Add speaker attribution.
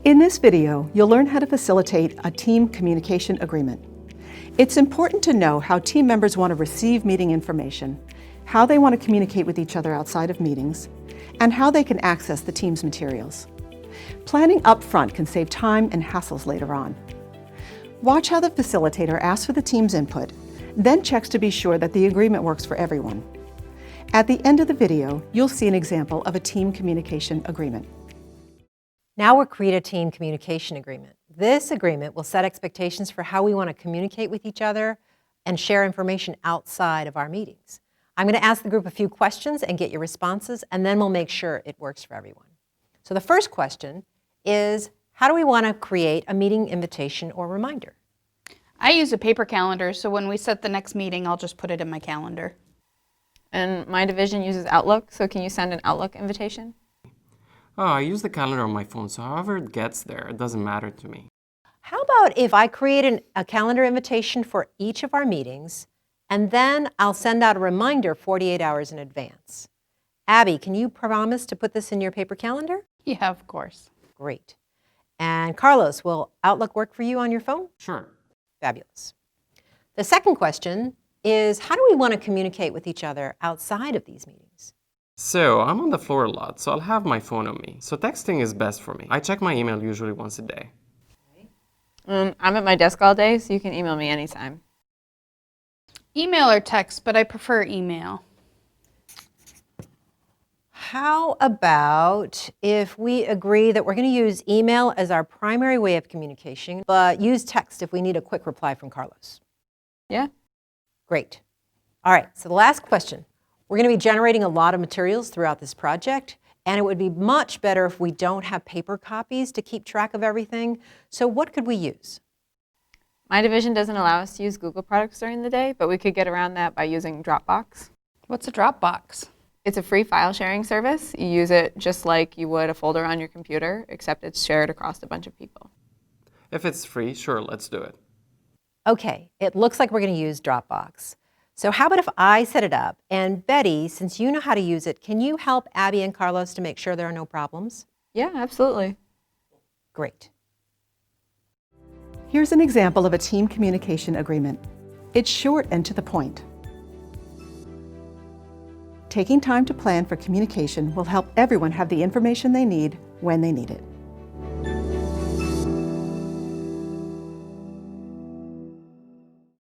Speaker 1: In this video, you'll learn how to facilitate a team communication agreement. It's important to know how team members want to receive meeting information, how they want to communicate with each other outside of meetings, and how they can access the team's materials. Planning up front can save time and hassles later on. Watch how the facilitator asks for the team's input, then checks to be sure that the agreement works for everyone. At the end of the video, you'll see an example of a team communication agreement.
Speaker 2: Now we'll create a team communication agreement. This agreement will set expectations for how we want to communicate with each other and share information outside of our meetings. I'm going to ask the group a few questions and get your responses, and then we'll make sure it works for everyone. So the first question is, how do we want to create a meeting invitation or reminder?
Speaker 3: I use a paper calendar, so when we set the next meeting, I'll just put it in my calendar.
Speaker 4: And my division uses Outlook, so can you send an Outlook invitation?
Speaker 5: Oh, I use the calendar on my phone, so however it gets there, it doesn't matter to me.
Speaker 2: How about if I create a calendar invitation for each of our meetings, and then I'll send out a reminder 48 hours in advance? Abby, can you promise to put this in your paper calendar?
Speaker 3: Yeah, of course.
Speaker 2: Great. And Carlos, will Outlook work for you on your phone?
Speaker 5: Sure.
Speaker 2: Fabulous. The second question is, how do we want to communicate with each other outside of these meetings?
Speaker 5: So, I'm on the floor a lot, so I'll have my phone on me. So texting is best for me. I check my email usually once a day.
Speaker 4: I'm at my desk all day, so you can email me anytime.
Speaker 3: Email or text, but I prefer email.
Speaker 2: How about if we agree that we're going to use email as our primary way of communication, but use text if we need a quick reply from Carlos?
Speaker 4: Yeah.
Speaker 2: Great. All right, so the last question. We're going to be generating a lot of materials throughout this project, and it would be much better if we don't have paper copies to keep track of everything. So what could we use?
Speaker 4: My division doesn't allow us to use Google products during the day, but we could get around that by using Dropbox.
Speaker 3: What's a Dropbox?
Speaker 4: It's a free file sharing service. You use it just like you would a folder on your computer, except it's shared across a bunch of people.
Speaker 5: If it's free, sure, let's do it.
Speaker 2: Okay, it looks like we're going to use Dropbox. So how about if I set it up? And Betty, since you know how to use it, can you help Abby and Carlos to make sure there are no problems?
Speaker 4: Yeah, absolutely.
Speaker 2: Great.
Speaker 1: Here's an example of a team communication agreement. It's short and to the point. Taking time to plan for communication will help everyone have the information they need when they need it.